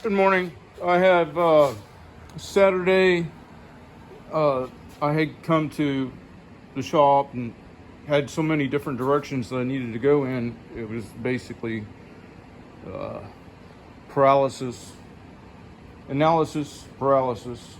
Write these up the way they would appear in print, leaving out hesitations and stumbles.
Good morning. I have Saturday. I had come to the shop and had so many different directions that I needed to go in. It was basically analysis paralysis.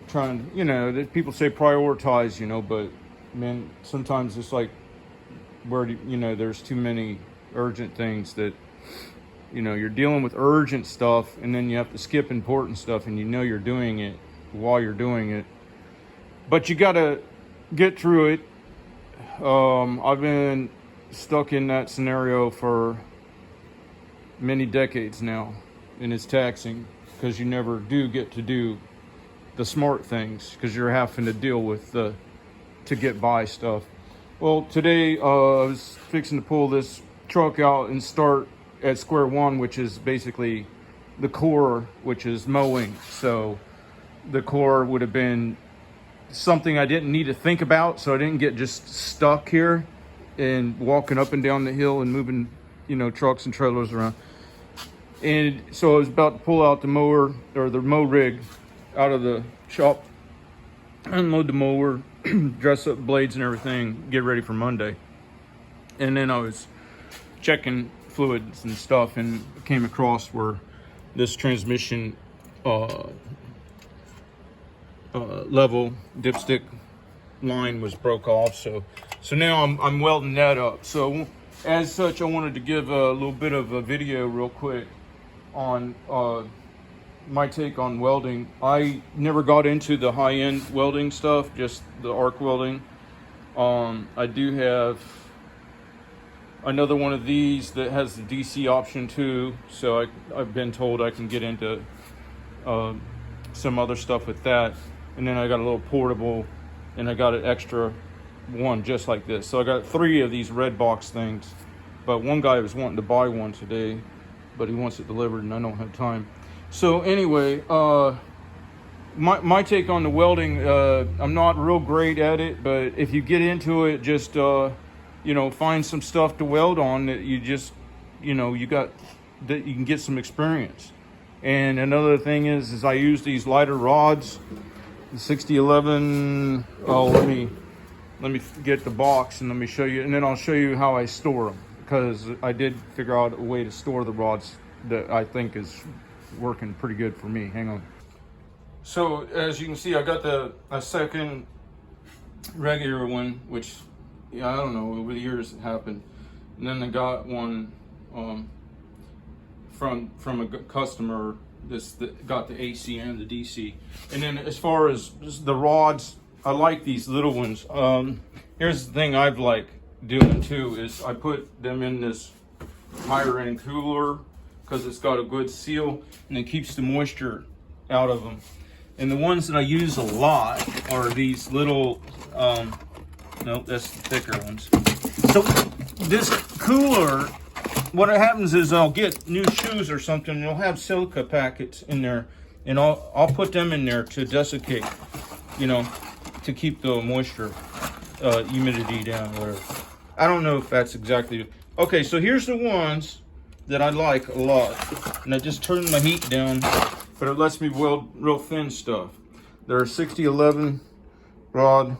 Trying, that people say prioritize, but man, sometimes it's like there's too many urgent things that. You're dealing with urgent stuff, and then you have to skip important stuff, and you're doing it while you're doing it. But you got to get through it. I've been stuck in that scenario for many decades now, and it's taxing because you never do get to do the smart things because you're having to deal with to get by stuff. Well, today I was fixing to pull this truck out and start at square one, which is basically the core, which is mowing. So the core would have been something I didn't need to think about, so I didn't get just stuck here and walking up and down the hill and moving, trucks and trailers around. And so I was about to pull out the mower or the mow rig out of the shop, unload the mower, dress up blades and everything, get ready for Monday. And then I was checking fluids and stuff and came across where this transmission level dipstick line was broke off. So now I'm welding that up. So as such, I wanted to give a little bit of a video real quick on my take on welding. I never got into the high-end welding stuff, just the arc welding. I do have another one of these that has the DC option too, so I've been told I can get into some other stuff with that. And then I got a little portable, and I got an extra one just like this. So I got 3 of these red box things, but one guy was wanting to buy one today, but he wants it delivered and I don't have time. So anyway, my take on the welding, I'm not real great at it, but if you get into it, just find some stuff to weld on that you just, you got, that you can get some experience. And another thing is I use these lighter rods, the 6011. Oh, let me get the box and let me show you, and then I'll show you how I store them, because I did figure out a way to store the rods that I think is working pretty good for me. Hang on. So as you can see, I got a second regular one, which, I don't know, over the years it happened. And then I got one from a customer that got the AC and the DC. And then as far as the rods, I like these little ones. Here's the thing I've liked doing too, is I put them in this higher end cooler because it's got a good seal and it keeps the moisture out of them. And the ones that I use a lot are these little, no, that's the thicker ones. So this cooler, what happens is I'll get new shoes or something, and they'll have silica packets in there, and I'll put them in there to desiccate, to keep the moisture, humidity down, whatever. I don't know if that's exactly. Okay, so here's the ones that I like a lot, and I just turn my heat down, but it lets me weld real thin stuff. They're 6011 rod.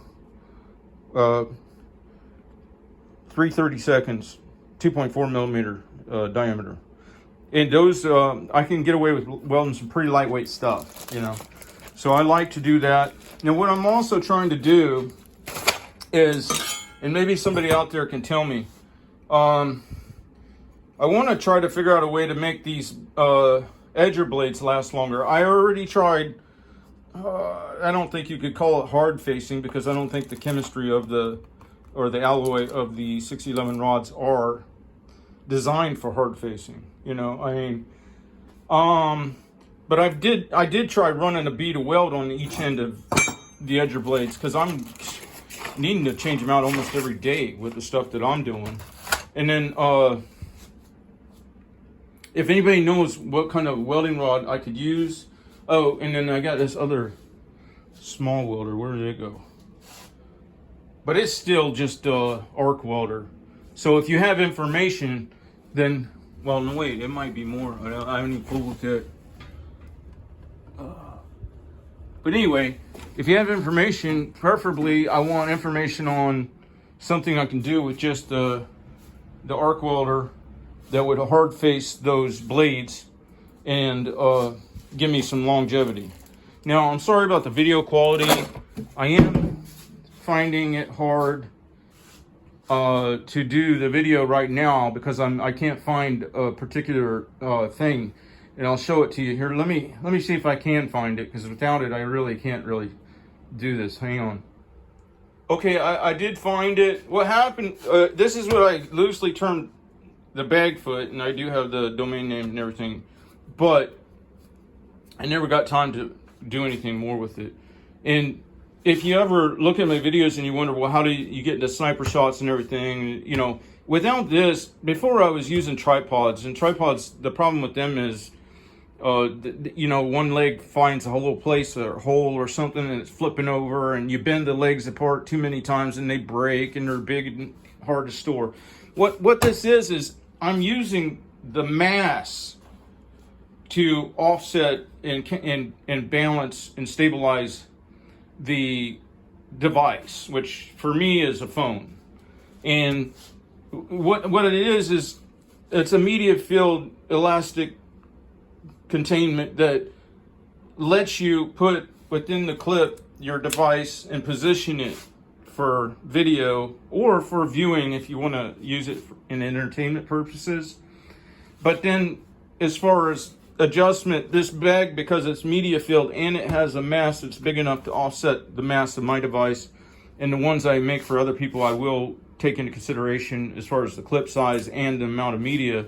330 seconds, 2.4 millimeter diameter. And those, I can get away with welding some pretty lightweight stuff, So I like to do that. Now what I'm also trying to do is, and maybe somebody out there can tell me, I want to try to figure out a way to make these edger blades last longer. I already tried, I don't think you could call it hard facing, because I don't think the chemistry of the alloy of the 6011 rods are designed for hard facing, but I did try running a bead of weld on each end of the edger blades, because I'm needing to change them out almost every day with the stuff that I'm doing. And then if anybody knows what kind of welding rod I could use. Oh, and then I got this other small welder. Where did it go? But it's still just arc welder. So if you have information, then Well, no, wait, it might be more. I haven't even googled it. But anyway, if you have information, preferably I want information on something I can do with just the arc welder that would hard face those blades and give me some longevity. Now, I'm sorry about the video quality. I am finding it hard to do the video right now because I can't find a particular thing, and I'll show it to you here. Let me see if I can find it, because without it I really can't do this. Hang on. Okay, I did find it. What happened, this is what I loosely termed the Bagfoot, and I do have the domain name and everything, but I never got time to do anything more with it. And if you ever look at my videos and you wonder, well, how do you get into sniper shots and everything, you know, without this, before I was using tripods, and tripods, the problem with them is, you know, one leg finds a little place, a hole or something, and it's flipping over, and you bend the legs apart too many times and they break, and they're big and hard to store. What this is I'm using the mass to offset and balance and stabilize the device, which for me is a phone. And what it is it's a media field elastic containment that lets you put within the clip your device and position it for video or for viewing if you want to use it in entertainment purposes. But then as far as adjustment, this bag, because it's media field and it has a mass that's big enough to offset the mass of my device, and the ones I make for other people I will take into consideration as far as the clip size and the amount of media,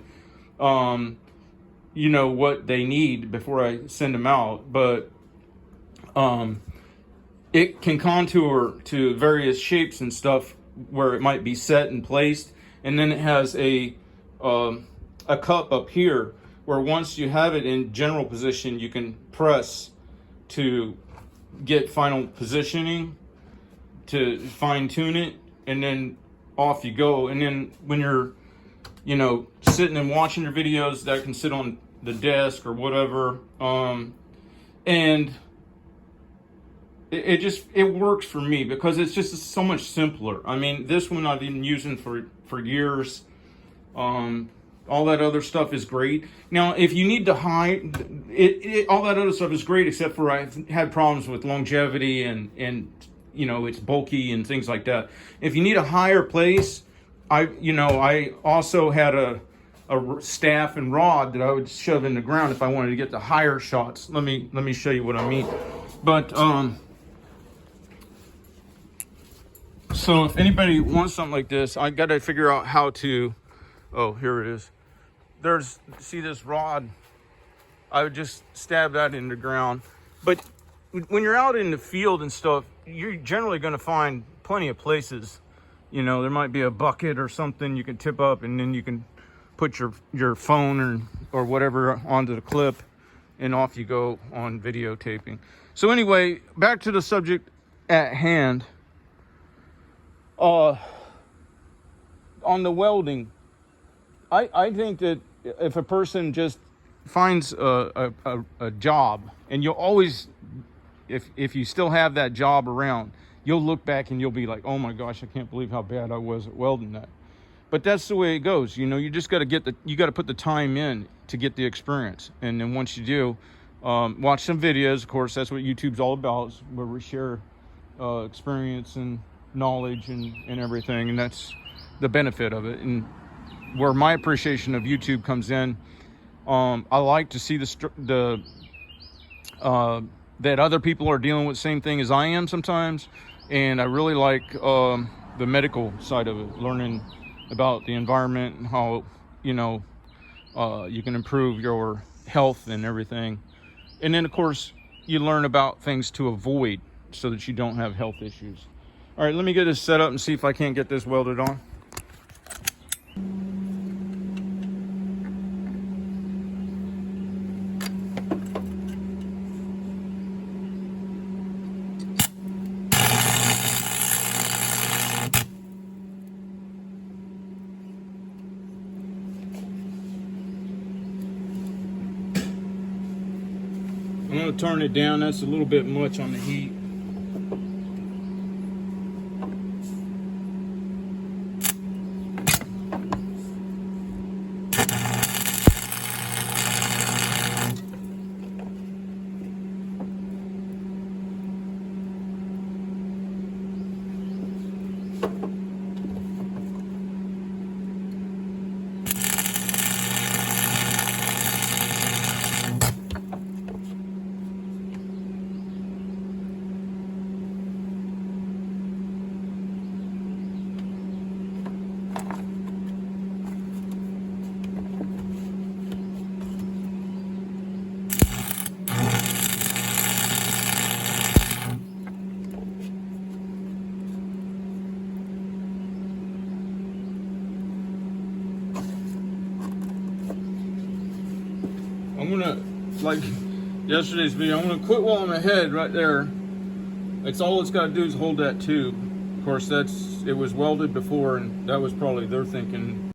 you know, what they need before I send them out. But it can contour to various shapes and stuff where it might be set and placed, and then it has a cup up here where once you have it in general position, you can press to get final positioning, to fine tune it, and then off you go. And then when you're, you know, sitting and watching your videos, that can sit on the desk or whatever. And it works for me because it's just so much simpler. I mean, this one I've been using for years. All that other stuff is great. Now, if you need to hide it, all that other stuff is great, except for I've had problems with longevity and you know, it's bulky and things like that. If you need a higher place, I also had a staff and rod that I would shove in the ground if I wanted to get the higher shots. Let me show you what I mean. But so if anybody wants something like this, I got to figure out how to. Oh, here it is. See this rod? I would just stab that in the ground. But when you're out in the field and stuff, you're generally going to find plenty of places. You know, there might be a bucket or something you can tip up, and then you can put your phone or whatever onto the clip, and off you go on videotaping. So anyway, back to the subject at hand. On the welding, I think that if a person just finds a job, and you'll always, if you still have that job around, you'll look back and you'll be like, oh my gosh, I can't believe how bad I was at welding that. But that's the way it goes. You know, you just got to you got to put the time in to get the experience. And then once you do, watch some videos. Of course, that's what YouTube's all about, where we share experience and knowledge and everything. And that's the benefit of it. And where my appreciation of YouTube comes in, I like to see that other people are dealing with the same thing as I am sometimes. And I really like the medical side of it, learning about the environment and how, you know, you can improve your health and everything. And then, of course, you learn about things to avoid so that you don't have health issues. All right, let me get this set up and see if I can't get this welded on. I'm gonna turn it down. That's a little bit much on the heat. I'm gonna, like yesterday's video, I'm gonna quit while I'm ahead right there. That's all it's got to do is hold that tube. Of course, it was welded before, and that was probably their thinking.